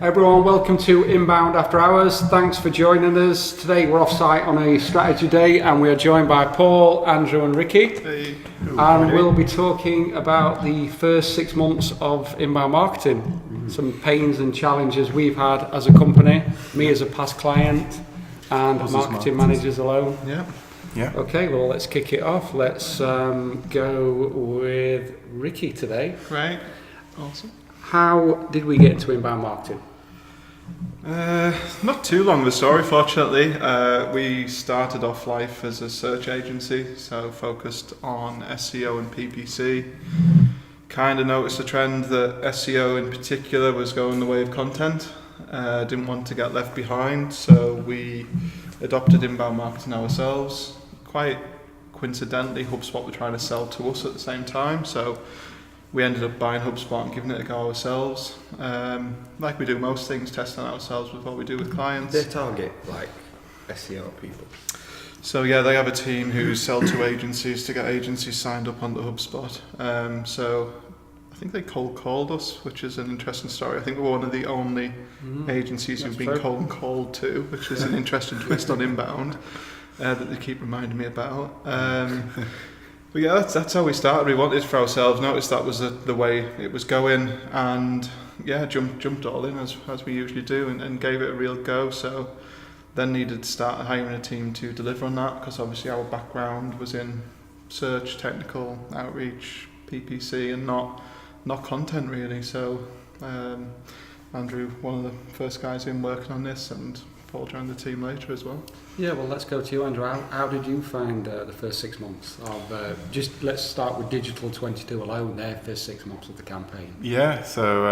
Everyone, welcome to Inbound After Hours. Thanks for joining us. Today we're off-site on a strategy day and we are joined by Paul, Andrew and Ricky. Hey. And we'll be talking about the first 6 months of inbound marketing. Some pains and challenges we've had as a company, me as a past client and marketing managers alone. Yeah. Okay, well let's kick it off. Let's go with Ricky today. Right. Awesome. How did we get into inbound marketing? Not too long of a story, fortunately. We started off life as a search agency, so focused on SEO and PPC. Kind of noticed a trend that SEO in particular was going the way of content. Didn't want to get left behind, so we adopted inbound marketing ourselves. Quite coincidentally, HubSpot were trying to sell to us at the same time, so we ended up buying HubSpot and giving it a go ourselves. Like we do most things, testing ourselves with what we do with clients. They target like SEO people. So yeah, they have a team who sell to agencies to get agencies signed up on the HubSpot. So I think they cold called us, which is an interesting story. I think we're one of the only agencies who've been cold called to, which is an interesting twist on inbound that they keep reminding me about. But yeah, that's how we started. We wanted it for ourselves, noticed that was the way it was going, and yeah, jumped all in as we usually do, and gave it a real go. So then needed to start hiring a team to deliver on that, because obviously our background was in search, technical, outreach, PPC, and not content really. So Andrew, one of the first guys in working on this, and Paul joined the team later as well. Yeah, well, let's go to you, Andrew. How did you find the first 6 months of, let's start with Digital 22 alone, their first 6 months of the campaign? Yeah, so,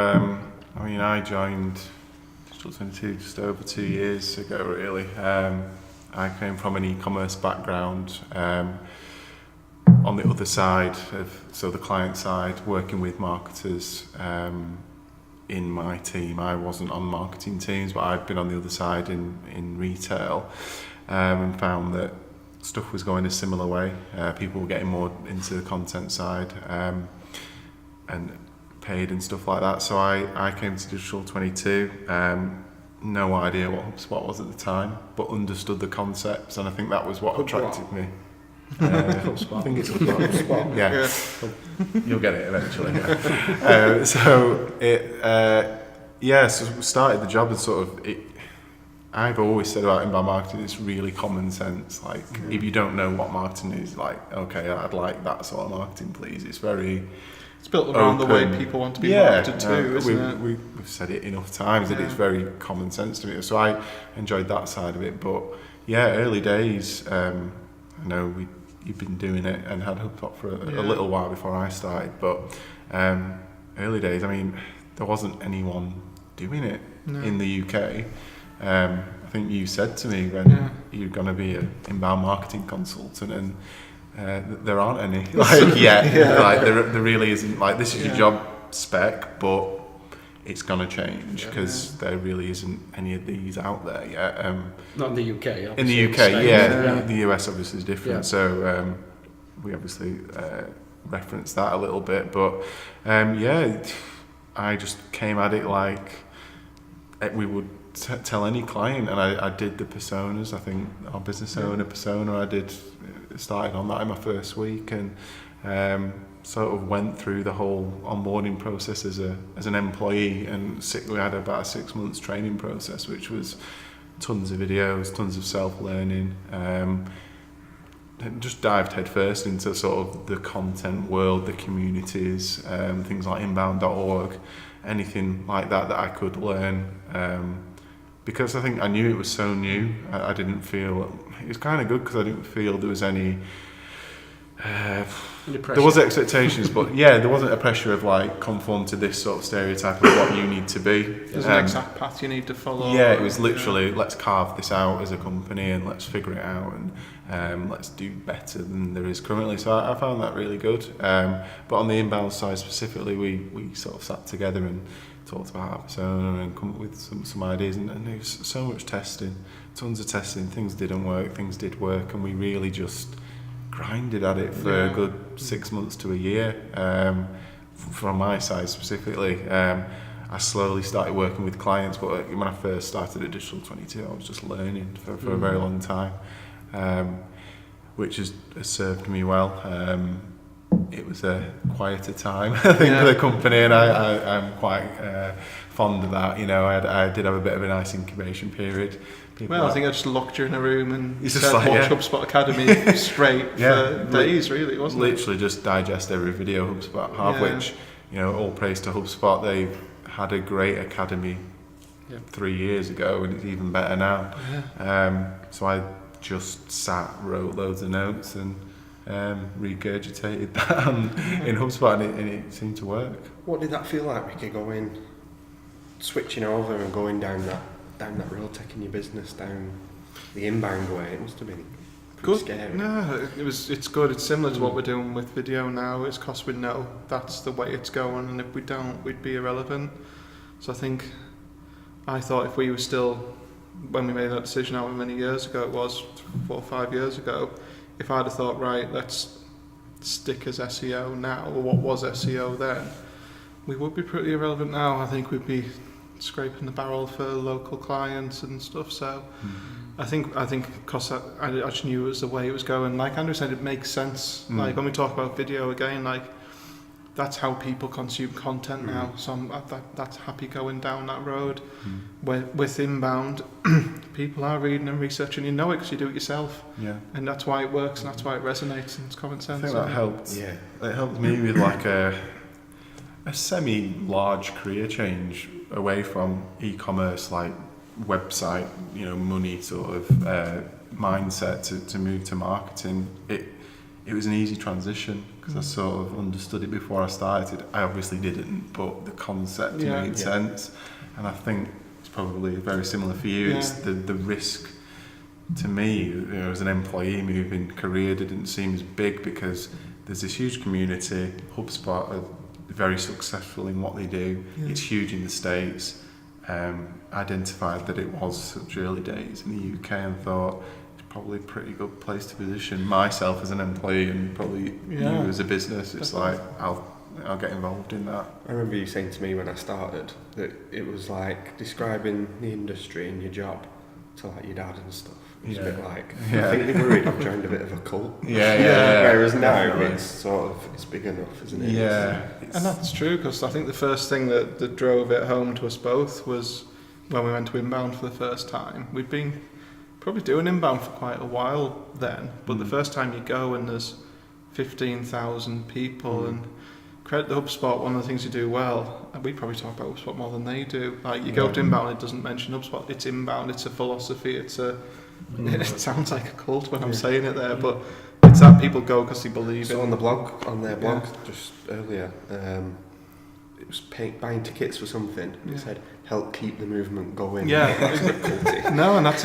I joined Digital 22 just over 2 years ago, really. I came from an e-commerce background, on the other side so the client side, working with marketers, in my team. I wasn't on marketing teams, but I'd been on the other side in retail, and found that stuff was going a similar way. People were getting more into the content side, and paid and stuff like that. So I came to Digital 22, no idea what HubSpot was at the time, but understood the concepts, and I think that was what attracted me. I think it's HubSpot. Yeah. You'll get it eventually. Yeah. So we started the job and sort of I've always said about inbound marketing, it's really common sense. Like if you don't know what marketing is, like okay, I'd like that sort of marketing, please. It's built around the way people want to be marketed too, isn't it? We've said it enough times that it's very common sense to me. So I enjoyed that side of it. But yeah, early days. I know you've been doing it and had HubSpot for a little while before I started, but early days, I mean, there wasn't anyone doing it in the UK. I think you said to me when you're going to be an inbound marketing consultant, and there aren't any yet. Like there really isn't. Like this is your job spec, but it's going to change because there really isn't any of these out there yet. Not in the UK, obviously. In the UK, the US obviously is different. Yeah. So we obviously reference that a little bit. But I just came at it like we would tell any client, and I did the personas. I think our business owner persona, started on that in my first week, and sort of went through the whole onboarding process as an employee, and we had about a 6 months training process, which was tons of videos, tons of self-learning, and just dived headfirst into sort of the content world, the communities, things like inbound.org, anything like that I could learn, because I think I knew it was so new. I didn't feel, it was kind of good because I didn't feel there was any there was expectations, but there wasn't a pressure of like conform to this sort of stereotype of what you need to be. There's an exact path you need to follow. Yeah, it was literally let's carve this out as a company and let's figure it out, and let's do better than there is currently. So I found that really good. But on the inbound side specifically, we sort of sat together and talked about our persona and come up with some ideas, and there was so much testing, tons of testing. Things didn't work, things did work, and we really just grinded at it for a good 6 months to a year, from my side specifically. I slowly started working with clients, but when I first started at Digital 22, I was just learning for a very long time, which has served me well. It was a quieter time, I think, for the company, and I'm quite fond of that. You know, I did have a bit of a nice incubation period. I think I just locked you in a room and It's said, just like, watch HubSpot Academy straight for days, really, wasn't it? Literally just digest every video HubSpot have, which, you know, all praise to HubSpot. They've had a great academy 3 years ago, and it's even better now. So I just wrote loads of notes and regurgitated that in HubSpot, and it seemed to work. What did that feel like, Ricky, switching over and going down that road, taking your business down the inbound way? It must have been pretty scary. No, it's good. It's similar to what we're doing with video now. It's because we know that's the way it's going, and if we don't, we'd be irrelevant. So I thought if we were still, when we made that decision however many years ago it was, 4 or 5 years ago, if I'd have thought, right, let's stick as SEO now, or what was SEO then, we would be pretty irrelevant now. I think we'd be scraping the barrel for local clients and stuff. So I think because I just knew it was the way it was going. Like Andrew said, it makes sense. Like when we talk about video again, like that's how people consume content now. So that's happy going down that road. With inbound, people are reading and researching. You know it because you do it yourself. Yeah. And that's why it works, and that's why it resonates, and it's common sense. I think that helped. Yeah. It helped me with like a semi-large career change away from e-commerce, like website, you know, money sort of mindset to move to marketing. It was an easy transition because I sort of understood it before I started. I obviously didn't, but the concept made sense. And I think it's probably very similar for you. It's the risk to me, you know, as an employee moving career didn't seem as big because there's this huge community. HubSpot are very successful in what they do. It's huge in the States. Identified that it was such early days in the UK and thought it's probably a pretty good place to position myself as an employee, and probably you as a business. It's like I'll get involved in that. I remember you saying to me when I started that it was like describing the industry and your job to like your dad and stuff. It was a bit like, I think they worried I've joined a bit of a cult. Whereas now it's big enough, isn't it? Yeah. And that's true, because I think the first thing that drove it home to us both was when we went to inbound for the first time. We'd been probably doing inbound for quite a while then, but the first time you go and there's 15,000 people, and credit the HubSpot, one of the things you do well, and we probably talk about HubSpot more than they do. Like you go to inbound, it doesn't mention HubSpot. It's inbound, it's a philosophy, it sounds like a cult when I'm saying it there, but it's that people go because they believe it. On their blog just earlier, it was buying tickets for something. It said, help keep the movement going. No, and that's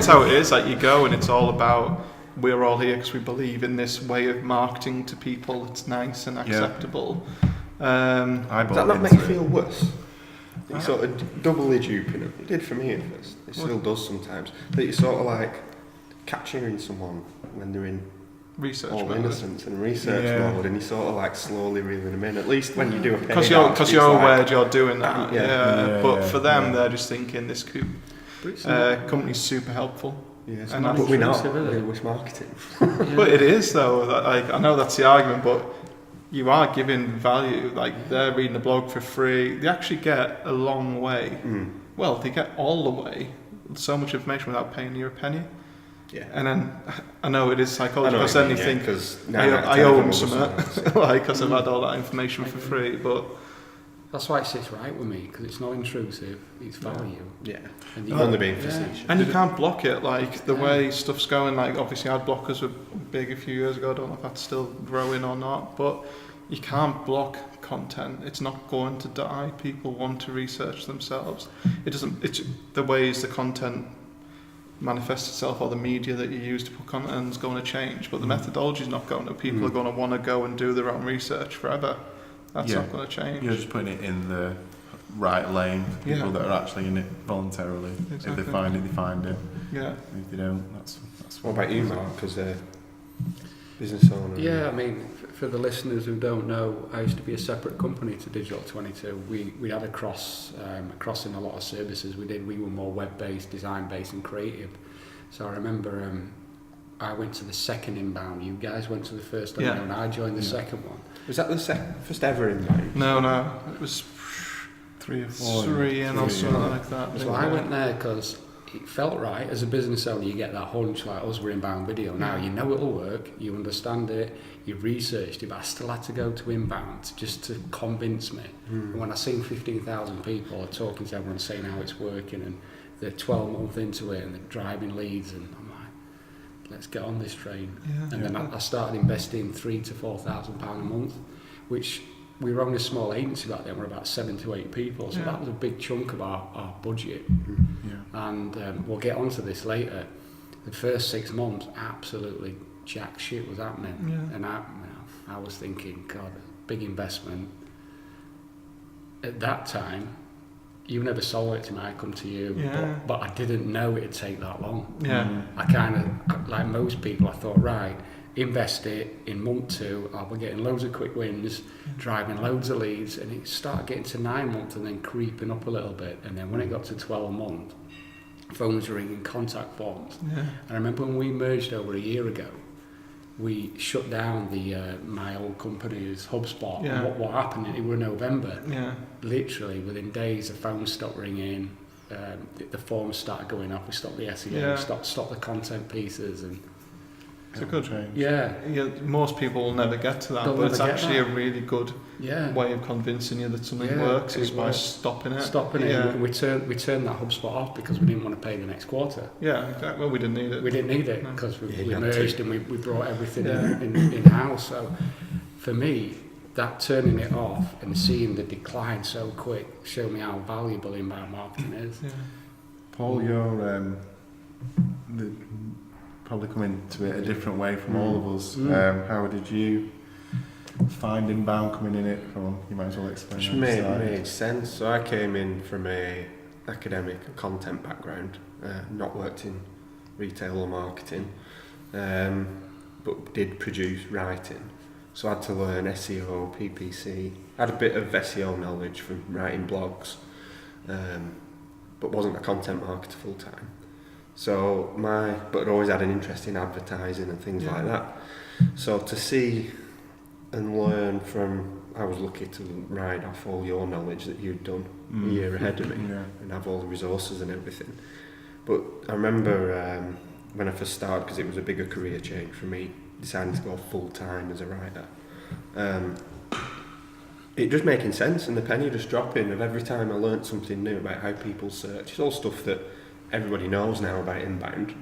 how it is. Like you go and it's all about, we're all here because we believe in this way of marketing to people. It's nice and acceptable. Does that not make you feel worse? You sort of doubly duping them. It did for me at first. It still does sometimes. But you sort of like catching someone when they're in research all mode. Innocence and research mode, and you sort of like slowly reeling them in. At least when you do a paid because you're aware you're doing that. But for them, they're just thinking this company's super helpful. Yes, and but we're not. We're wish marketing. But it is though. Like I know that's the argument, but you are giving value. Like they're reading a blog for free. They actually get a long way. Well, they get all the way. So much information without paying you a penny. Yeah. And then I know it is psychological. Because then you think I owe them something, like because I've had all that information for free. But that's why it sits right with me, because it's not intrusive. It's value. Yeah. And you're only being facetious. And you can't block it. Like the way stuff's going. Like obviously, ad blockers were big a few years ago. I don't know if that's still growing or not, but you can't block content. It's not going to die. People want to research themselves. It doesn't. It's the ways the content manifests itself, or the media that you use to put content is going to change, but the methodology is not going to. People are going to want to go and do their own research forever. That's not going to change. You're just putting it in the right lane for people that are actually in it voluntarily. Exactly. If they find it, they find it. Yeah. If they don't, that's what about you, Mark, as a business owner? Yeah, I mean, for the listeners who don't know, I used to be a separate company to Digital 22. We had a cross in a lot of services we did. We were more web-based, design-based and creative. So I remember I went to the second inbound. You guys went to the first inbound and I joined the second one. Was that the first ever inbound? No. It was 3 or 4. 3 in or something like that. So I went there because it felt right. As a business owner, you get that hunch like us, we're inbound video. Now you know it'll work, you understand it, you've researched it, but I still had to go to inbound just to convince me. And when I seen 15,000 people talking to everyone saying how it's working and they're 12 months into it and they're driving leads, and I'm like, let's get on this train. And then I started investing £3,000 to £4,000 a month, which we were only a small agency back then. We're about 7 to 8 people, so that was a big chunk of our budget. And we'll get onto this later. The first 6 months, absolutely jack shit was happening, and I was thinking, God, big investment. At that time, you never sold it to me. I come to you, but I didn't know it'd take that long. I kind of, like most people, I thought, right, invest it in month 2, I'll be getting loads of quick wins, driving loads of leads, and it started getting to 9 months and then creeping up a little bit, and then when it got to 12 months, phones were ringing, contact forms. And I remember when we merged over a year ago, we shut down my old company's HubSpot. And what happened, it was November. Literally within days the phone stopped ringing, the forms started going up, we stopped the SEO, stopped the content pieces, and it's a good change. Most people will never get to that, but it's actually a really good way of convincing you that something works is by stopping it. We turned that HubSpot off because we didn't want to pay the next quarter. Exactly. Well, we didn't need it. We didn't need it because we merged and we brought everything in-house. So for me, that turning it off and seeing the decline so quick showed me how valuable inbound marketing is. Paul, you're probably come into it a different way from all of us. How did you find inbound coming in it from? You might as well explain. Which made sense. So I came in from a academic and content background, not worked in retail or marketing, but did produce writing. So I had to learn SEO, PPC. I had a bit of SEO knowledge from writing blogs, but wasn't a content marketer full time. So but always had an interest in advertising and things like that. So to see and learn from, I was lucky to ride off all your knowledge that you'd done a year ahead of me and have all the resources and everything. But I remember when I first started, because it was a bigger career change for me, deciding to go full time as a writer. It just making sense, and the penny just dropping of every time I learnt something new about how people search. It's all stuff that everybody knows now about inbound.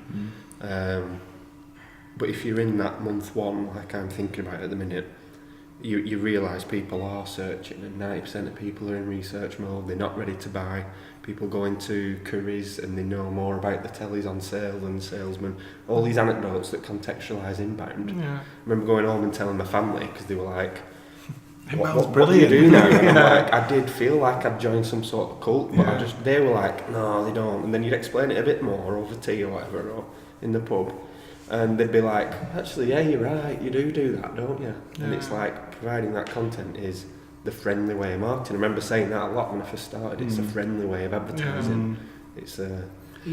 But if you're in that month 1, like I'm thinking about at the minute, you realise people are searching, and 90% of people are in research mode. They're not ready to buy. People go into careers and they know more about the tellies on sale than the salesman. All these anecdotes that contextualise inbound. I remember going home and telling my family, because they were like, what do you do now? And I'm like, I did feel like I'd joined some sort of cult, but they were like, no, they don't. And then you'd explain it a bit more over tea or whatever, or in the pub, and they'd be like, actually, yeah, you're right, you do that, don't you? And it's like, providing that content is the friendly way of marketing. I remember saying that a lot when I first started. It's a friendly way of advertising. It's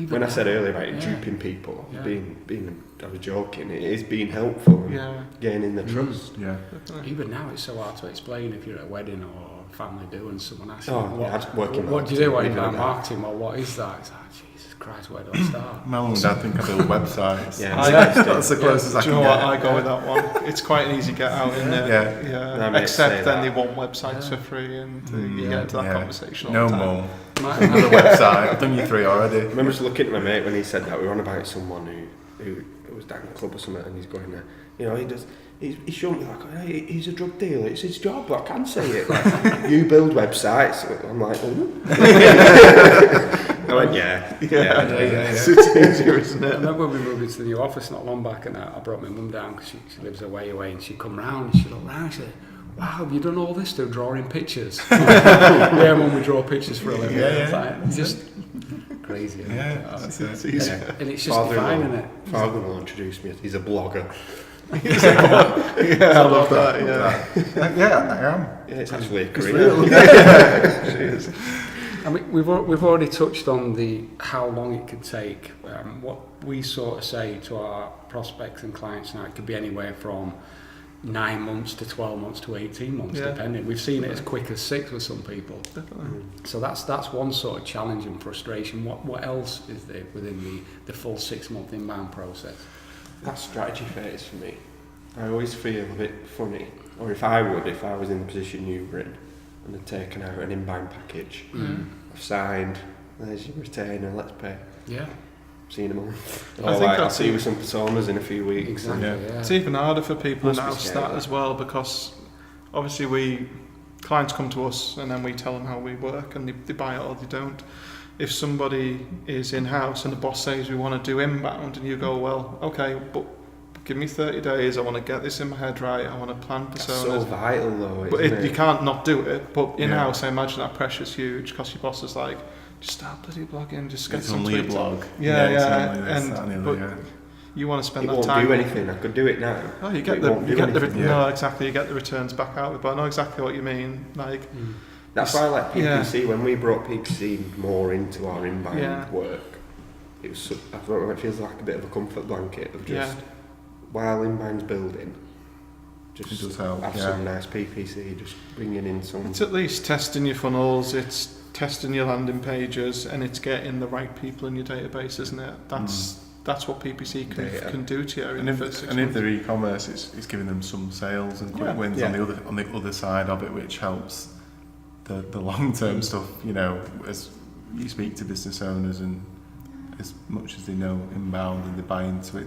when I said earlier about duping people, I was joking. It is being helpful and gaining the trust. Even now, it's so hard to explain if you're at a wedding or a family do and someone asks you, what do you do? What do you do? Marketing? Well, what is that? It's like, Jesus Christ, where do I start? My mum and dad think I build websites. That's the closest I can get. Do you know what? I go with that one. It's quite an easy get out in there. Except then they want websites for free, and you get into that conversation all the time. No more. Another website. I've done you 3 already. I remember just looking at my mate when he said that. We were on about someone who was down in a club or something, and he's going there. You know, he's showing me like, hey, he's a drug dealer. It's his job. I can say it. Like, you build websites. I'm like, I went, yeah. It's easier, isn't it? I remember when we moved into the new office not long back, and I brought my mum down because she lives away, and she'd come round and she'd look round and she'd say, wow, have you done all this to drawing pictures? Mum, we draw pictures for a living. It's just crazy. It's easy. And it's just defining it. Father will introduce me. He's a blogger. I love that. Yeah, I am. Yeah, it's actually a It's career. real. I mean, we've already touched on how long it could take. What we sort of say to our prospects and clients now, it could be anywhere from 9 months to 12 months to 18 months, depending. We've seen it as quick as 6 with some people. Definitely. So that's one sort of challenge and frustration. What else is there within the full 6-month inbound process? That strategy phase for me, I always feel a bit funny. Or if I was in the position you were in and had taken out an inbound package, I've signed, there's your retainer, let's pay. Yeah. See you in a month. I Or think like, I'll that's see you with some personas in a few weeks. Exactly. Yeah. Yeah. It's even harder for people Must be announce scary. that as well, because obviously clients come to us and then we tell them how we work and they buy it or they don't. If somebody is in-house and the boss says we want to do inbound and you go, well, okay, but give me 30 days, I want to get this in my head right, I want to plan That's personas. so vital though, But isn't you can't not do it. But in-house, Yeah. I imagine that pressure's huge because your boss is like, just start bloody blogging, just get It's some only a tweets blog. up. It's Yeah. only this, And that, and the but other, you want to spend It that won't time. do anything. I could do it now. Oh, you It get the won't do anything. Yeah. no, exactly. You get the returns back out of it. But I know exactly what you mean. Like, That's why I like Yeah. PPC. When we brought PPC more into our inbound Yeah. work, it was. I don't know. It feels like a bit of a comfort blanket of just Yeah. while inbound's building, just It does help, have yeah. some nice PPC, just bringing in some. it's at least testing your funnels. It's testing your landing pages, and it's getting the right people in your database, isn't it? That's what PPC Data. can do to you in And the if, first 6 and if months. they're e-commerce, it's giving them some sales and quick Yeah. wins Yeah. on the other side of it, which helps the long term stuff. You know, as you speak to business owners, and as much as they know inbound and they buy into it,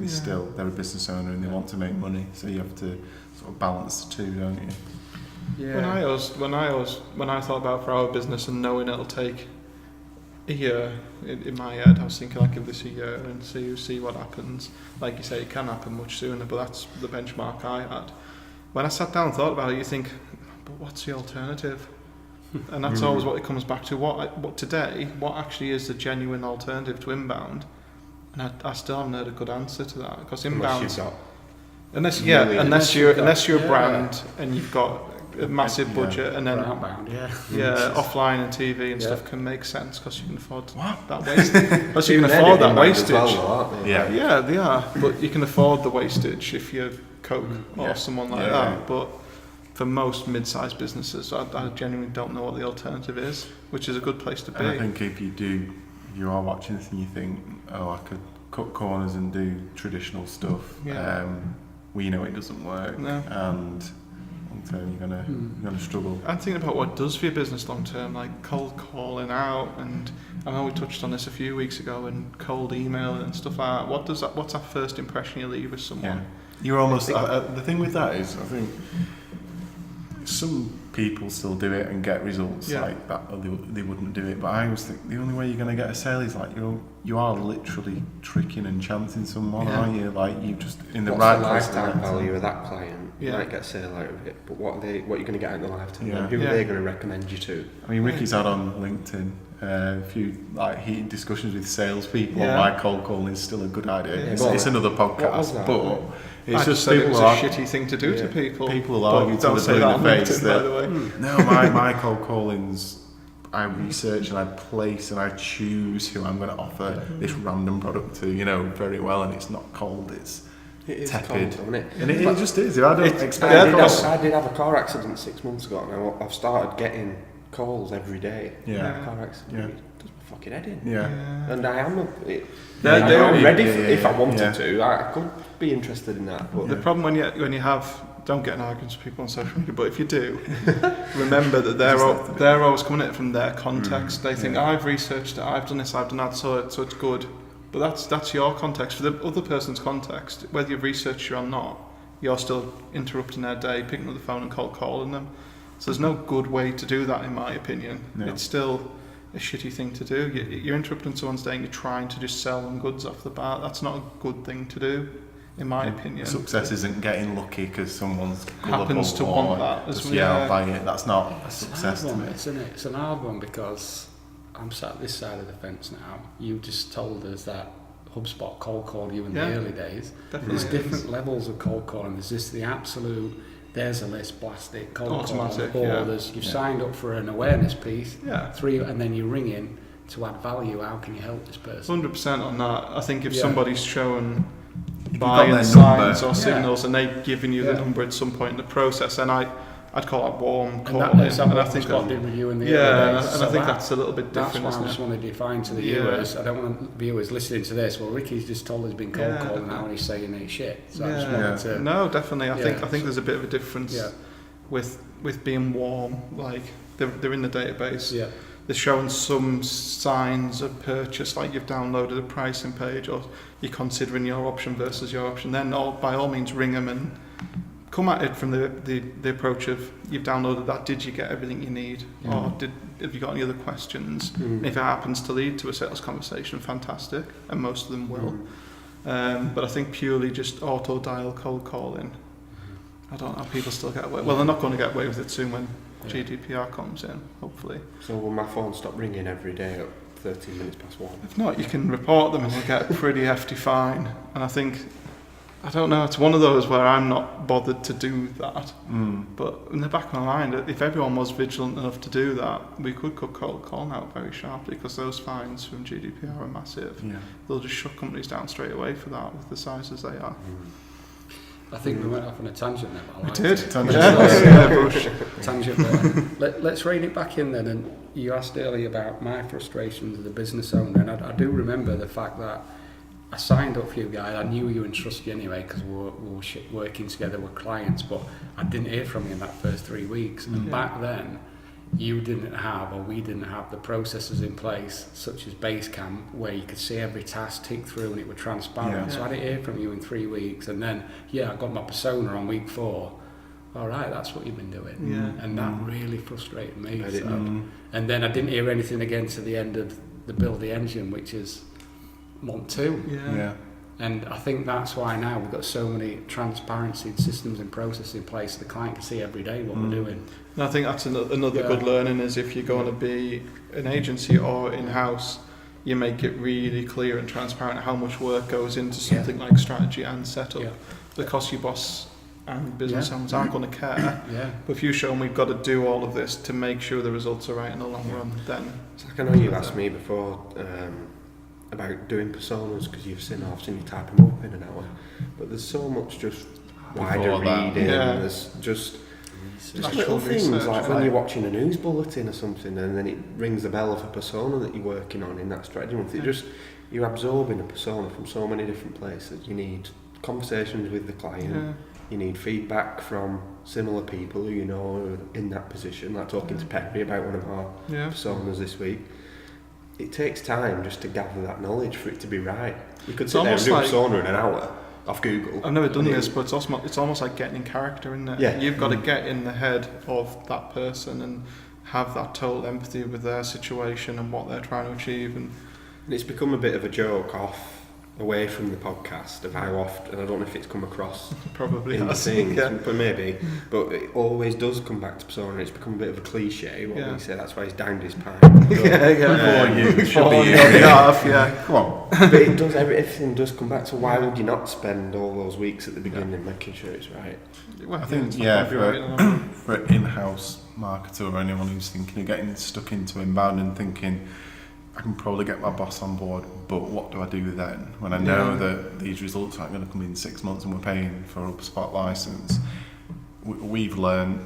they're a business owner and they want to make money. So you have to sort of balance the two, don't you? Yeah. When I thought about for our business and knowing it'll take a year in my head, I was thinking I'd give this a year and see what happens. Like you say, it can happen much sooner, but that's the benchmark I had. When I sat down and thought about it, you think, but what's the alternative? And that's always what it comes back to. What today? What actually is the genuine alternative to inbound? And I still haven't heard a good answer to that, because inbound. Unless you're a brand and you've got a massive budget, and then outbound, offline and TV and stuff can make sense because you can afford that wastage. Because Even you can then, afford that inbound as wastage. well, though, aren't they? Yeah. Yeah, they are, but you can afford the wastage if you're Coke or Yeah. someone like Yeah, that. yeah. But for most mid-sized businesses, I genuinely don't know what the alternative is, which is a good place to be. And I think if you are watching this and you think, oh, I could cut corners and do traditional stuff, Yeah. we know it doesn't work, No. and long term you're gonna struggle. I'm thinking about what it does for your business long term, like cold calling out, and I know we touched on this a few weeks ago, and cold emailing and stuff like that. What's that first impression you leave with someone? Yeah, you're almost. The thing with that is, I think some people still do it and get results like that, or they wouldn't do it. But I always think the only way you're going to get a sale is like you are literally tricking and chancing someone, aren't you? Like you just in the What's right the place. lifetime value of that client? Yeah. You might get a sale out of it, but what are you going to get out of the lifetime? Yeah. Who are they going to recommend you to? I mean, Ricky's had on LinkedIn a few heated discussions with salespeople Yeah. on why cold calling is still a good idea. Yeah. It's another What was podcast, that? but it's I just said it people was a are. shitty thing to do to people. People But argue till don't they're say blue that in the on face LinkedIn, that- by the way. No, my cold callings, I research and I place and I choose who I'm going to offer this random product to, very well, and it's not cold, it's It is tepid. cold, isn't it? And it just is. I don't expect Yeah, it. because- I did have a car accident 6 months ago, and I've started getting calls every day. Yeah. Car accident. Yeah. It does my fucking head in. Yeah. And I am They're ready yeah, for, yeah, if I yeah. wanted Yeah. to. I could be interested in that. But The problem when you have, don't get in arguments with people on social media, but if you do, remember that they're always coming at it from their context. They think, I've researched it, I've done this, I've done that, so it's good. But that's your context. For the other person's context, whether you've researched it or not, you're still interrupting their day, picking up the phone and cold calling them. So there's no good way to do that, in my opinion. No. It's still a shitty thing to do. You're interrupting someone's day and you're trying to just sell them goods off the bat. That's not a good thing to do, in my opinion. Success isn't getting lucky because someone's Happens to gullible want or that as just well, yell yeah. by it. That's not a It's an success hard to one, me. isn't it? It's an hard one because I'm sat this side of the fence now. You just told us that HubSpot cold called you in the Yeah, early days. definitely There's is. different levels of cold calling. There's just the absolute, there's a list, plastic, cold Automatic, call, or yeah. there's, you've signed up for an awareness piece, Yeah. and then you ring in to add value. How can you help this person? 100% on that. I think if Yeah. somebody's shown If you've got buying their signs number, or signals and they've given you the Yeah. number at some point in the process, then I'd call that warm And calling. that's And I what think HubSpot did with you in the yeah, early and days. I So think that's a little bit that's different, why I isn't just it? want to define to the Yeah. viewers. I don't want viewers listening to this. Well, Ricky's just told us he's been cold Yeah. calling now and he's saying it's shit. So I just Yeah. wanted to. No, definitely. I Yeah. think there's a bit of a difference Yeah. with being warm. Like they're in the database. Yeah. They're showing some signs of purchase, like you've downloaded a pricing page or you're considering your option versus your option. Then by all means ring them and come at it from the approach of you've downloaded that. Did you get everything you need, or have you got any other questions? If it happens to lead to a sales conversation, fantastic, and most of them will. But I think purely just auto dial cold calling, I don't know how people still get away. Well, they're not going to get away with it soon when GDPR comes in, hopefully. So will my phone stop ringing every day at 13 minutes past 1? If not, you can report them and you'll get a pretty hefty fine. And I think, I don't know, it's one of those where I'm not bothered to do that. But in the back of my mind, if everyone was vigilant enough to do that, we could cut cold calling out very sharply, because those fines from GDPR are massive. Yeah. They'll just shut companies down straight away for that with the sizes they are. I think we went off on a tangent there. But I We liked did. it. Tangent. But let's rein it back in then. And you asked earlier about my frustrations as a business owner, and I do remember the fact that I signed up for you guys. I knew you and trust you anyway because we were working together with clients, but I didn't hear from you in that first 3 weeks. And back then, you didn't have, or we didn't have, the processes in place, such as Basecamp, where you could see every task tick through and it was transparent. Yeah. So I didn't hear from you in 3 weeks, and then I got my persona on week 4. All right, that's what you've been doing, and that really frustrated me. And then I didn't hear anything again to the end of the build the engine, which is month 2. Yeah. And I think that's why now we've got so many transparency systems and processes in place. The client can see every day what we're doing. And I think that's another good learning, is if you're going to be an agency or in-house, you make it really clear and transparent how much work goes into something like strategy and setup, because your boss and business owners aren't going to care. But if you show them we've got to do all of this to make sure the results are right in the long run, then... It's like, I know you asked me before about doing personas, because you've seen you type them up in an hour, but there's so much just wider reading, there's just little things research, like when you're watching a news bulletin or something and then it rings the bell of a persona that you're working on in that strategy month. It just, you're absorbing a persona from so many different places. You need conversations with the client, you need feedback from similar people who you know are in that position, like talking to Perry about one of our personas this week. It takes time just to gather that knowledge for it to be right. You could sit there and do a persona in an hour off Google. I've never done this, but it's almost like getting in character, isn't it? Yeah. You've got to get in the head of that person and have that total empathy with their situation and what they're trying to achieve. And it's become a bit of a joke away from the podcast of how often, and I don't know if it's come across probably in the has, things, but maybe, but it always does come back to persona. It's become a bit of a cliche, what we say, that's why he's downed his pint. Should be come on. But it does, everything does come back to why would you not spend all those weeks at the beginning making sure it's right? Well, I think, for an in-house marketer or anyone who's thinking of getting stuck into inbound and thinking, I can probably get my boss on board, but what do I do then? When I know that these results aren't going to come in 6 months and we're paying for a HubSpot license, we've learned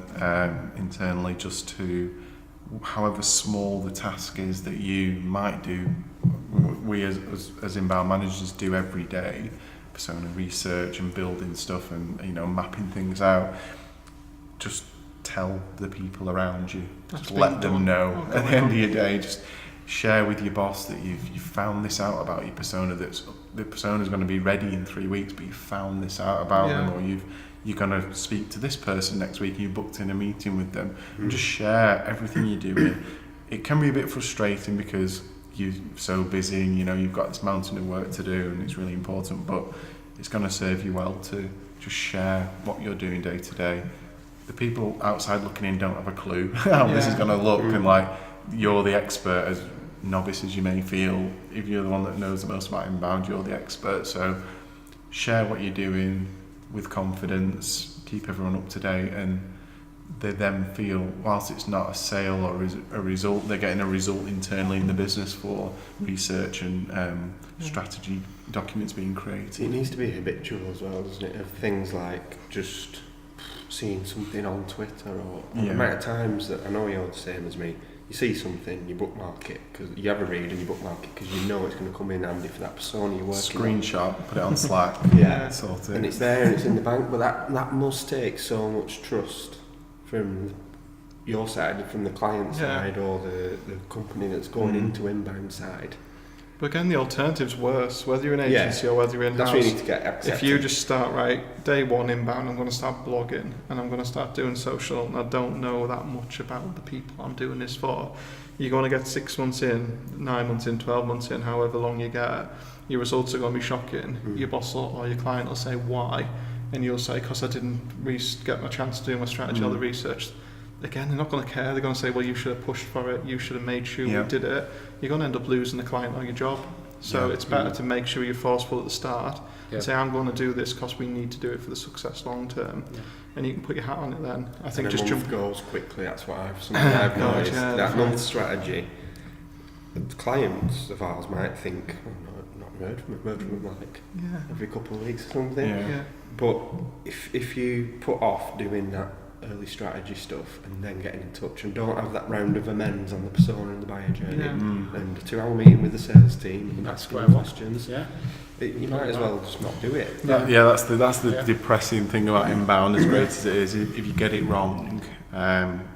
internally just to, however small the task is that you might do, we as inbound managers do every day, persona research and building stuff and mapping things out. Just tell the people around you, just let them know at the end of your day. Just share with your boss that you've found this out about your persona. The persona is going to be ready in 3 weeks, but you found this out about them, or you're going to speak to this person next week and you booked in a meeting with them. And just share everything you're doing. It can be a bit frustrating because you're so busy and you've got this mountain of work to do and it's really important, but it's going to serve you well to just share what you're doing day to day. The people outside looking in don't have a clue how this is going to look, and like, you're the expert as novice as you may feel, if you're the one that knows the most about inbound, you're the expert. So share what you're doing with confidence, keep everyone up to date, and they then feel, whilst it's not a sale or a result, they're getting a result internally in the business for research and strategy documents being created. It needs to be habitual as well, doesn't it? Of things like just seeing something on Twitter or the amount of times that, I know you're the same as me, you see something, you bookmark it, because you have a read and you bookmark it because you know it's going to come in handy for that persona you're working Screenshot, put it on Slack, sort it. And it's there and it's in the bank, but that must take so much trust from your side, from the client side, or the company that's going into inbound side. But again, the alternative's worse, whether you're an agency or whether you're in-house. That's where you need to get accepted. If you just start, day one inbound, I'm going to start blogging and I'm going to start doing social, and I don't know that much about the people I'm doing this for, you're going to get 6 months in, 9 months in, 12 months in, however long you get, your results are going to be shocking. Your boss or your client will say, why? And you'll say, because I didn't get my chance to do my strategy or the research. Again, they're not going to care. They're going to say, well, you should have pushed for it. You should have made sure you did it. You're going to end up losing the client or your job. So it's better to make sure you're forceful at the start and say, I'm going to do this because we need to do it for the success long term. And you can put your hat on it then. I think just jump goes quickly. That's what I've noticed. That month strategy, the clients of ours might think, not heard from them like every couple of weeks or something. But if you put off doing that early strategy stuff and then getting in touch and don't have that round of amends on the persona and the buyer journey and a 2-hour meeting with the sales team and asking questions, you might as well just not do it. That's the depressing thing about inbound, as great as it is. If you get it wrong,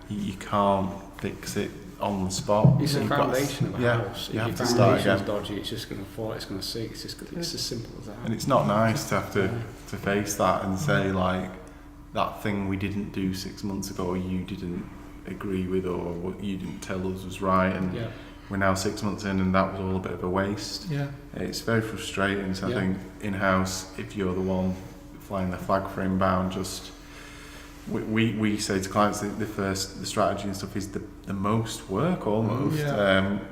you can't fix it on the spot. It's the foundation of a house. You have if to your start foundation's again. dodgy, it's just going to fall, it's going to sink. It's as simple as that. And it's not nice to have to face that and say, like, that thing we didn't do 6 months ago, or you didn't agree with, or what you didn't tell us was right, and we're now 6 months in and that was all a bit of a waste. It's very frustrating. So I think in-house, if you're the one flying the flag for inbound, just we say to clients that the strategy and stuff is the most work almost.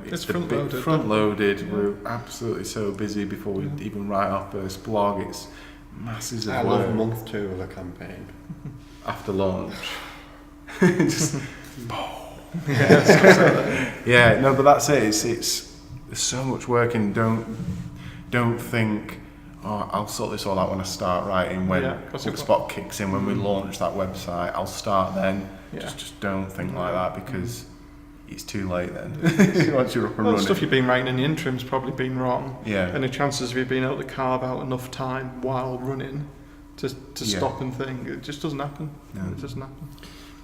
It's front loaded. We're absolutely so busy before we even write our first blog. It's masses of work. I love month 2 of a campaign. After launch. Just but that's it. It's there's so much work, and don't think, I'll sort this all out when I start writing, when HubSpot kicks in, when we launch that website, I'll start then. Just don't think like that, because it's too late then. Once you're up and running. The stuff you've been writing in the interim's probably been wrong. And the chances of you being able to carve out enough time while running to stop and think, it just doesn't happen. It doesn't happen.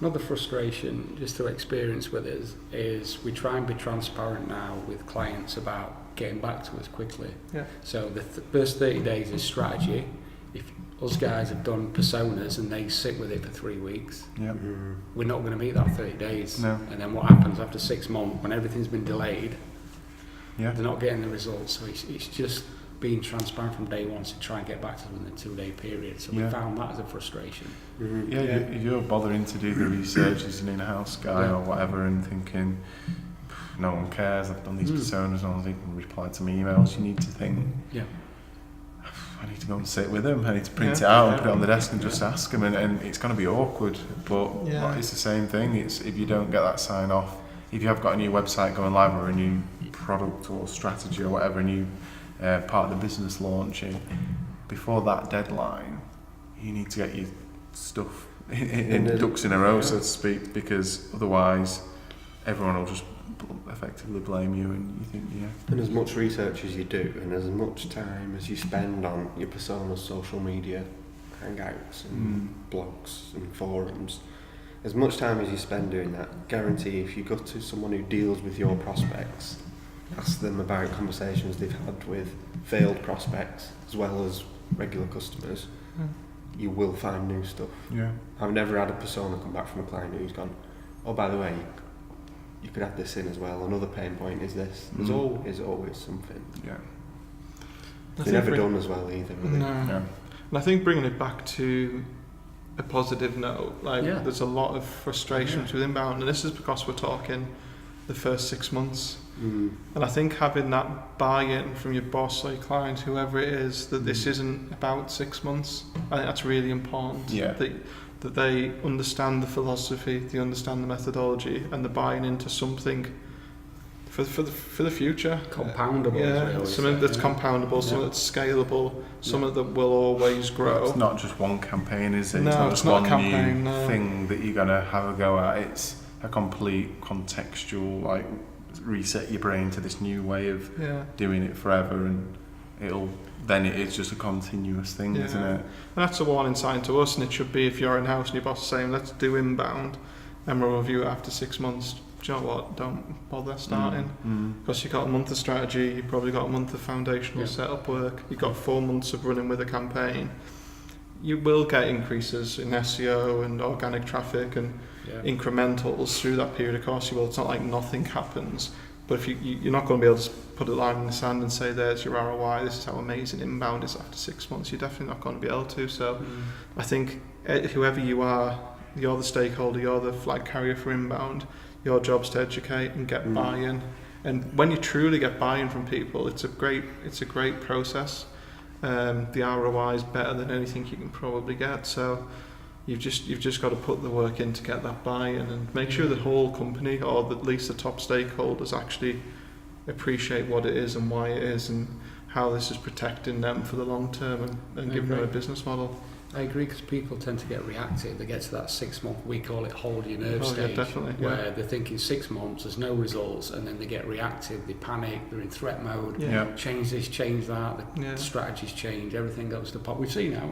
Another frustration just to experience with us is we try and be transparent now with clients about getting back to us quickly. So the first 30 days is strategy. If us guys have done personas and they sit with it for 3 weeks, we're not going to meet that 30 days. And then what happens after 6 months, when everything's been delayed, they're not getting the results. So it's just being transparent from day one to try and get back to them in a 2-day period. So we found that as a frustration. If you're bothering to do the research as an in-house guy or whatever, and thinking, no one cares, I've done these personas, no one's even replied to my emails, you need to think, I need to go and sit with them, I need to print it out and put it on the desk and just ask them, and it's going to be awkward, but it's the same thing. It's if you don't get that sign off, if you have got a new website going live or a new product or strategy or whatever, a new part of the business launching, before that deadline, you need to get your stuff in ducks in a row, so to speak, because otherwise everyone will just effectively blame you, and you think, And as much research as you do, and as much time as you spend on your persona's social media hangouts and blogs and forums, as much time as you spend doing that, guarantee if you go to someone who deals with your prospects, ask them about conversations they've had with failed prospects as well as regular customers, you will find new stuff. I've never had a persona come back from a client who's gone, oh, by the way, you could add this in as well. Another pain point is this. There's always something. You're never done as well either, really. And I think bringing it back to a positive note, there's a lot of frustration with inbound, and this is because we're talking the first 6 months. And I think having that buy-in from your boss or your client, whoever it is, that this isn't about 6 months, I think that's really important. That they understand the philosophy, they understand the methodology, and they're buying into something for the future. Compoundable. Yeah, something that's compoundable, something that's scalable, something that will always grow. It's not just one campaign, is it? No, it's it's not not just a one campaign, new no. thing that you're gonna have a go at. It's a complete contextual, like, reset your brain to this new way of doing it forever, and it's just a continuous thing, isn't it? And that's a warning sign to us, and it should be if you're in house and your boss is saying let's do inbound and we'll review it after 6 months. Do you know what? Don't bother starting, because you've got a month of strategy, you've probably got a month of foundational setup work, you've got 4 months of running with a campaign. You will get increases in SEO and organic traffic and incrementals through that period. Of course you will. It's not like nothing happens, but if you're not going to be able to put a line in the sand and say there's your ROI, this is how amazing inbound is after 6 months. You're definitely not going to be able to. So I think whoever you are, you're the stakeholder, you're the flag carrier for inbound. Your job's to educate and get buy-in. And when you truly get buy-in from people, it's a great process. The ROI is better than anything you can probably get. So you've just got to put the work in to get that buy-in and make sure the whole company, or at least the top stakeholders, actually appreciate what it is and why it is and how this is protecting them for the long term and giving them a business model. I agree, because people tend to get reactive. They get to that 6 month, we call it hold your nerve stage, where they're thinking 6 months, there's no results, and then they get reactive, they panic, they're in threat mode, change this, change that, the strategies change, everything goes to pot. We've seen now,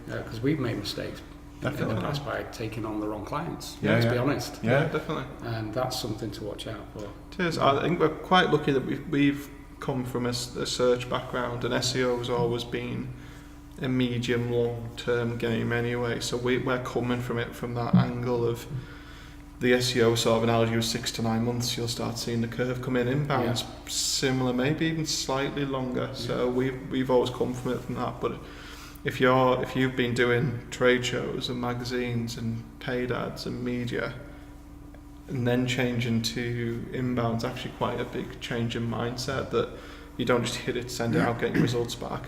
because we've made mistakes in the past by taking on the wrong clients, let's be honest. Yeah, definitely. And that's something to watch out for. It is. I think we're quite lucky that we've come from a search background, and SEO has always been a medium long term game anyway, so we're coming from that angle of the SEO sort of analogy of 6 to 9 months. You'll start seeing the curve come in. Inbound's similar, maybe even slightly longer. So we've always come from that. But if you've been doing trade shows and magazines and paid ads and media, and then changing to inbound's actually quite a big change in mindset, that you don't just hit it, send it out, get your results back.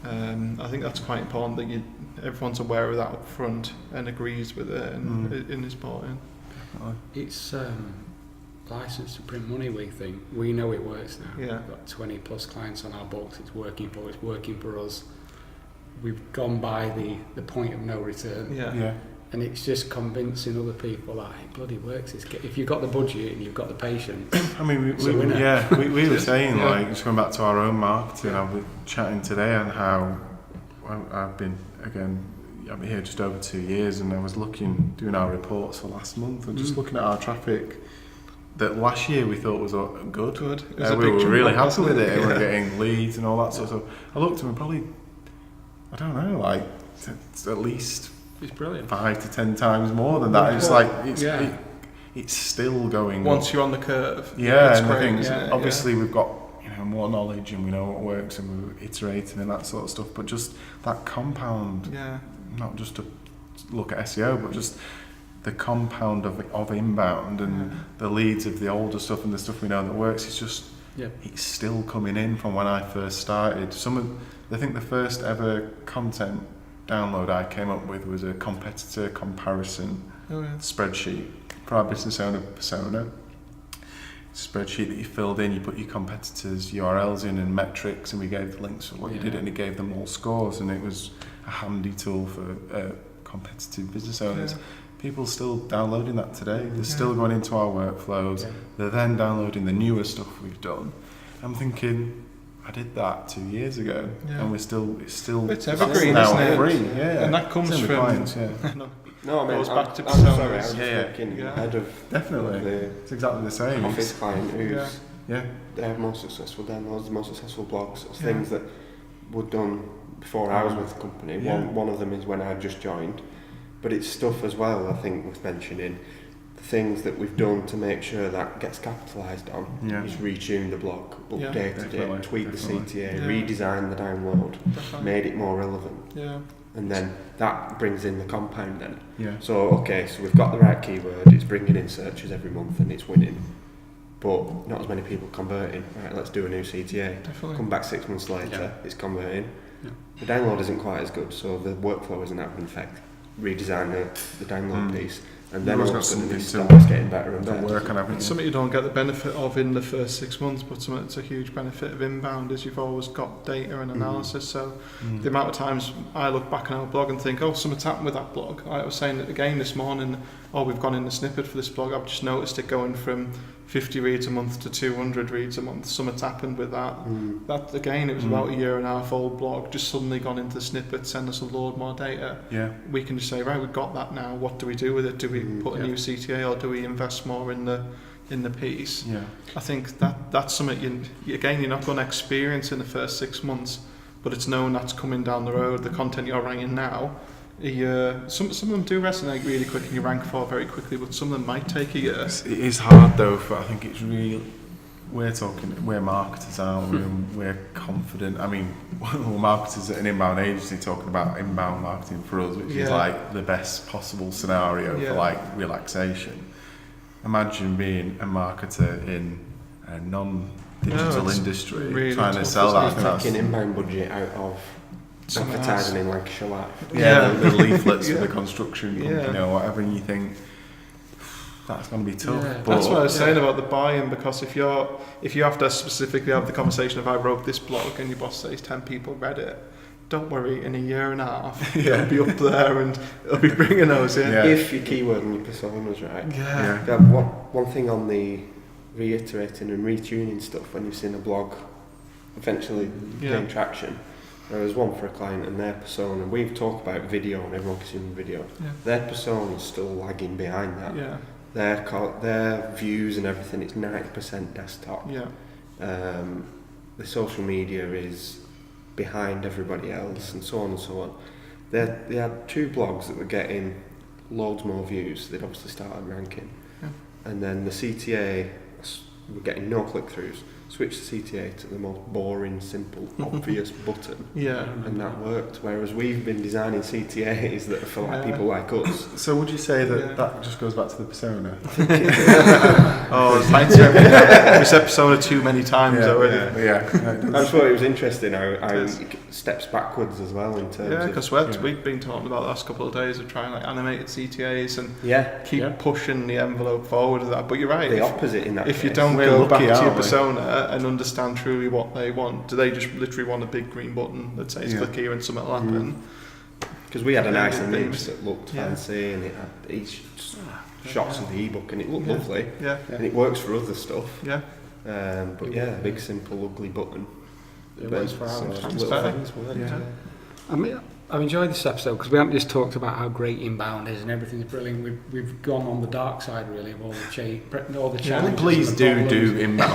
I think that's quite important, that everyone's aware of that up front and agrees with it and is bought in. It's license to print money, we think. We know it works now. Yeah. We've got 20 plus clients on our books. It's working for us. We've gone by the point of no return. And it's just convincing other people that it bloody works. If you've got the budget and you've got the patience. I mean, we were saying, like, just going back to our own marketing, I was chatting today on how I've been here just over 2 years, and I was doing our reports for last month and just looking at our traffic that last year we thought was good. We were really happy with it. We were getting leads and all that sort of stuff. I looked at them, probably, I don't know, like at least it's brilliant. 5 to 10 times more than that. It's like it's still going once up. you're on the curve. And I think obviously we've got more knowledge and we know what works and we're iterating and that sort of stuff. But just that compound, not just to look at SEO, but just the compound of inbound and the leads of the older stuff and the stuff we know that works. It's just it's still coming in from when I first started. I think the first ever content download I came up with was a competitor comparison spreadsheet for our business owner persona. It's a spreadsheet that you filled in, you put your competitors' URLs in and metrics, and we gave the links for what you did, and it gave them all scores, and it was a handy tool for competitive business owners. People still downloading that today. They're still going into our workflows. They're then downloading the newer stuff we've done. I'm thinking, I did that 2 years ago, and it's evergreen, now isn't it? free. And that comes from clients, No, I mean, goes back to I'm sorry, I personas. was thinking ahead of definitely. It's exactly the same. Office client who's they have more successful downloads, more successful blogs, things that were done before I was with the company. One of them is when I just joined, but it's stuff as well. I think worth mentioning. Things that we've done to make sure that gets capitalised on is retune the blog, updated it, tweak the CTA, redesign the download, made it more relevant. And then that brings in the compound then. So we've got the right keyword, it's bringing in searches every month and it's winning. but not as many people converting. Right, let's do a new CTA. Definitely. Come back 6 months later, it's converting. Yeah. The download isn't quite as good, so the workflow isn't having an effect. Redesign the download piece, and then all of a sudden it starts getting better and better. Work on everything. It's something you don't get the benefit of in the first 6 months, but something that's a huge benefit of inbound is you've always got data and analysis. So the amount of times I look back on our blog and think, oh, something's happened with that blog. I was saying it again this morning, we've gone in the snippet for this blog. I've just noticed it going from 50 reads a month to 200 reads a month. Something's happened with that. That again, it was about a year and a half old blog, just suddenly gone into the snippet, send us a load more data. Yeah. We can just say, right, we've got that now. What do we do with it? Do we put a new CTA or do we invest more in the piece? Yeah. I think that's something you're not going to experience in the first 6 months, but it's known that's coming down the road. The content you're writing now, some of them do resonate really quick and you rank for very quickly, but some of them might take a year. It is hard though, but I think it's real. We're marketers, aren't we? And we're confident. I mean, we're marketers at an inbound agency talking about inbound marketing for us, which is like the best possible scenario for like relaxation. Imagine being a marketer in a non-digital industry, really trying to sell that. It's taking inbound budget out of advertising in Lancashire Life. The leaflets for the construction company or whatever, and you think that's going to be tough. Yeah. That's what I was saying about the buy-in, because if you have to specifically have the conversation of I wrote this blog and your boss says 10 people read it, don't worry, in a year and a half it'll be up there and it'll be bringing those in. If your keyword and your personas right. One thing on the reiterating and retuning stuff, when you've seen a blog eventually gain traction, there was one for a client and their persona. We've talked about video and everyone consuming video. Their persona is still lagging behind that. Their views and everything, it's 90% desktop. The social media is behind everybody else, and so on and so on. They had 2 blogs that were getting loads more views. They'd obviously started ranking, and then the CTA were getting no click-throughs. Switch the CTA to the most boring, simple, obvious button, and that worked. Whereas we've been designing CTAs that are for like people like us. So would you say that just goes back to the persona? We said persona too many times already. I thought it was interesting how it steps backwards as well in terms of... because we've been talking about the last couple of days of trying like animated CTAs and keep pushing the envelope forward of that. But you're right. The opposite in that If case. you don't go back to your persona and understand truly what they want, do they just literally want a big green button that says click here and something will happen? Because we had a nice image that looked fancy and it had each shots of the ebook and it looked lovely, and it works for other stuff. But big simple ugly button. It works for ours. Little things work. I mean, I've enjoyed this episode because we haven't just talked about how great inbound is and everything's brilliant. We've gone on the dark side really of all the challenges. Please do inbound.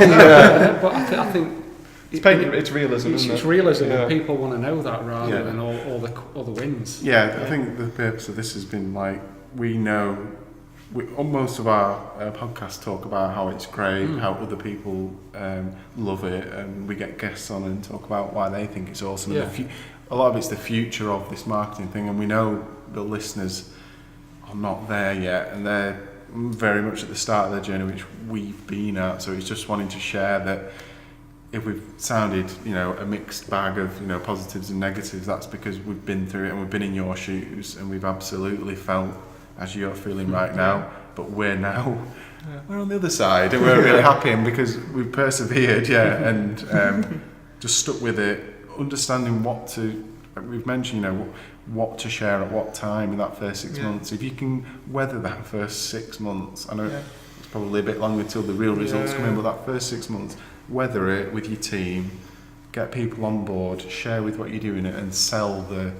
But I think it's realism. It's realism, and people want to know that rather than all the wins. I think the purpose of this has been like most of our podcasts talk about how it's great, how other people love it, and we get guests on and talk about why they think it's awesome. And a lot of it's the future of this marketing thing, and we know the listeners are not there yet, and they're very much at the start of their journey, which we've been at. So it's just wanting to share that if we've sounded, a mixed bag of, positives and negatives, that's because we've been through it and we've been in your shoes and we've absolutely felt as you're feeling right now. But we're on the other side and we're really happy, and because we've persevered, and just stuck with it, understanding we've mentioned, what to share at what time in that first 6 months. If you can weather that first 6 months, I know it's probably a bit longer till the real results come in, but that first 6 months, weather it with your team, get people on board, share with what you're doing, and sell the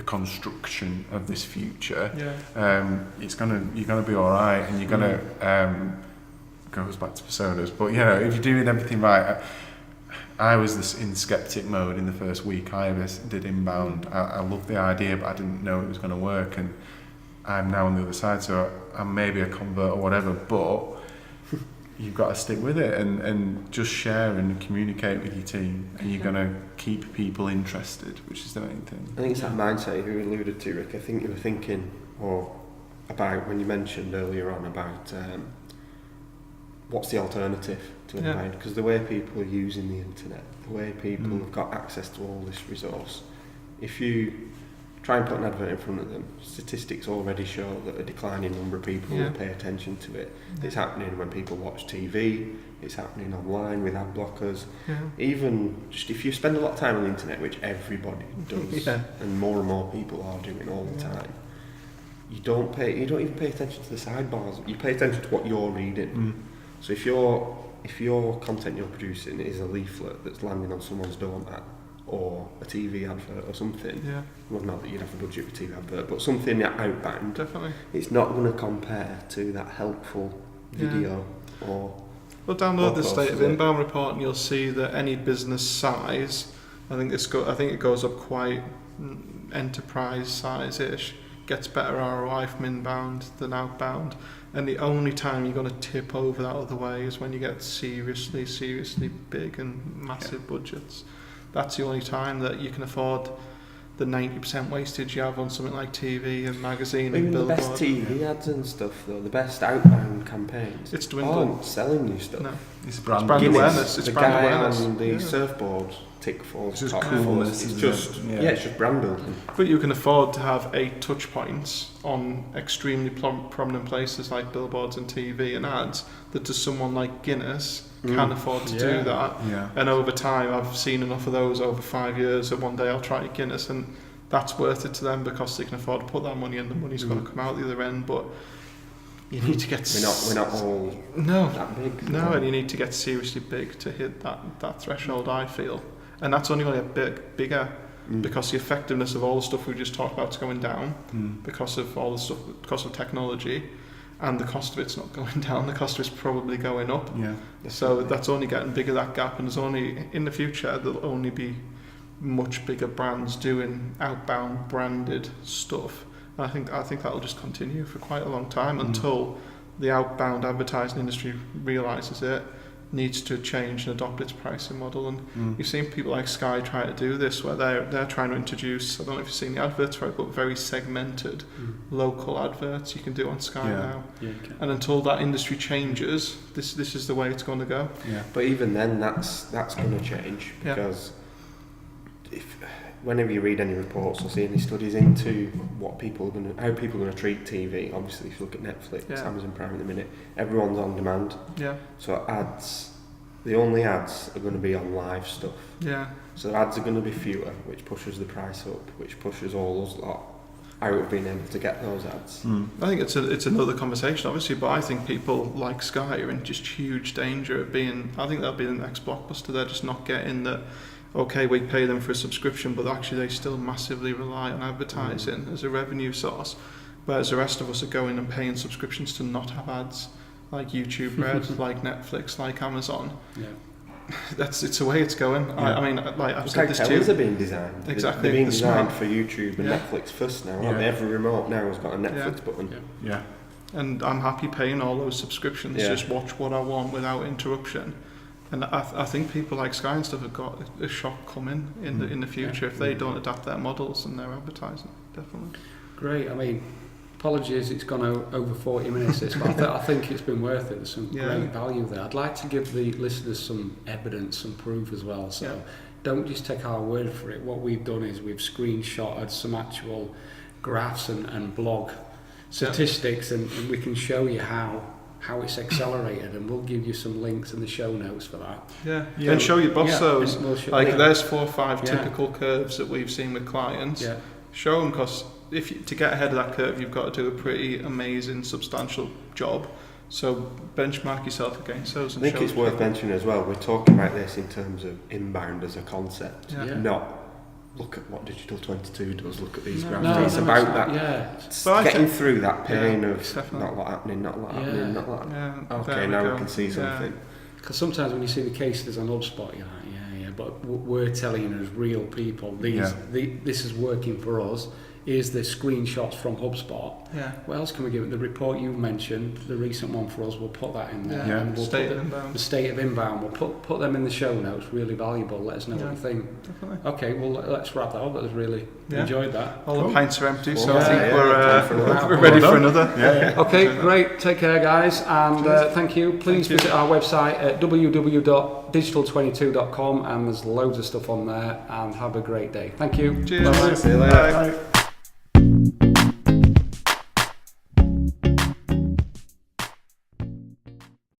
construction of this future. You're gonna be all right, and you're gonna goes back to personas. But if you're doing everything right. I was in skeptic mode in the first week I did inbound. I loved the idea, but I didn't know it was going to work, and I'm now on the other side, so I'm maybe a convert or whatever, but you've got to stick with it and just share and communicate with your team, and you're going to keep people interested, which is the main thing. I think it's that mindset you alluded to, Rick. I think you were thinking about when you mentioned earlier on about what's the alternative to inbound? Because the way people are using the internet, the way people have got access to all this resource, if you try and put an advert in front of them, statistics already show that a declining number of people will pay attention to it. It's happening when people watch TV, it's happening online with ad blockers. Even just if you spend a lot of time on the internet, which everybody does, and more people are doing all the time, you don't even pay attention to the sidebars. You pay attention to what you're reading. So if your content you're producing is a leaflet that's landing on someone's doormat, or a TV advert or something, well, not that you'd have a budget for a TV advert, but something outbound, definitely, it's not going to compare to that helpful video or... Well, download the State of Inbound report and you'll see that any business size, I think it goes up quite enterprise size-ish, gets better ROI from inbound than outbound, and the only time you're going to tip over that other way is when you get seriously big and massive budgets. That's the only time that you can afford the 90% wastage you have on something like TV and magazine and billboard. The best TV ads and stuff, though, the best outbound campaigns, it's dwindling. Aren't selling you stuff. No. It's brand awareness. It's the brand guy awareness. on the surfboard tick falls. It's just top coolness. It's just it's just brand building. But you can afford to have 8 touch points on extremely prominent places like billboards and TV and ads that to someone like Guinness can afford to do that. And over time, I've seen enough of those over 5 years that one day I'll try Guinness, and that's worth it to them because they can afford to put that money in. The money's going to come out the other end, but you need to get... We're not all that big. No, and you need to get seriously big to hit that threshold, I feel. And that's only going to get bigger because the effectiveness of all the stuff we just talked about is going down because of all the stuff, because of technology, and the cost of it's not going down. The cost of it's probably going up. So that's only getting bigger, that gap, and there's only in the future there'll only be much bigger brands doing outbound branded stuff. And I think that'll just continue for quite a long time until the outbound advertising industry realises it needs to change and adopt its pricing model. And you've seen people like Sky try to do this, where they're trying to introduce, I don't know if you've seen the adverts, right, but very segmented local adverts you can do on Sky now. And until that industry changes, this is the way it's going to go. But even then, that's going to change because whenever you read any reports or see any studies into how people are going to treat TV, obviously if you look at Netflix, Amazon Prime at the minute, everyone's on demand. So the only ads are going to be on live stuff. So ads are going to be fewer, which pushes the price up, which pushes all us lot out of being able to get those ads. I think it's another conversation, obviously, but I think people like Sky are in just huge danger of being, I think they'll be the next Blockbuster. They're just not getting the, okay, we pay them for a subscription, but actually they still massively rely on advertising as a revenue source, whereas the rest of us are going and paying subscriptions to not have ads, like YouTube Red, like Netflix, like Amazon. It's the way it's going. I mean, like I've said this too. Tellies are being designed. Exactly. They're being designed for YouTube and Netflix first now, aren't they? Every remote now has got a Netflix button. And I'm happy paying all those subscriptions, just watch what I want without interruption. And I think people like Sky and stuff have got a shock coming in the future if they don't adapt their models and their advertising. Definitely. Great. I mean, apologies, it's gone over 40 minutes this, but I think it's been worth it. There's some great value there. I'd like to give the listeners some evidence, some proof as well. So don't just take our word for it. What we've done is we've screenshotted some actual graphs and blog statistics, and we can show you how it's accelerated, and we'll give you some links in the show notes for that. And show your boss those. We'll there's 4 or 5 typical curves that we've seen with clients. Show them, because to get ahead of that curve, you've got to do a pretty amazing, substantial job. So benchmark yourself against those. I think it's worth mentioning as well, we're talking about this in terms of inbound as a concept, not look at what Digital 22 does, look at these graphs. It's about that, getting through that pain of not a lot happening, not a lot happening, not a lot happening. Okay, now we can see something. Because sometimes when you see the cases on HubSpot, you're like, but we're telling you as real people, this is working for us. is the screenshots from HubSpot. Yeah. What else can we give it? The report you mentioned, the recent one for us, we'll put that in there. Yeah. And we'll State put of Inbound. the state of inbound. We'll put them in the show notes. Really valuable. Let us know what you think. Definitely. Okay, well let's wrap that up. I really Yeah. enjoyed that. All the pints are empty, so Yeah, I think yeah. we're ready for another. Yeah. Okay, great. Take care, guys, and thank you. Please Thank you. visit our website at www.digital22.com, and there's loads of stuff on there. And have a great day. Thank you. Cheers. Bye-bye. See you later. Bye.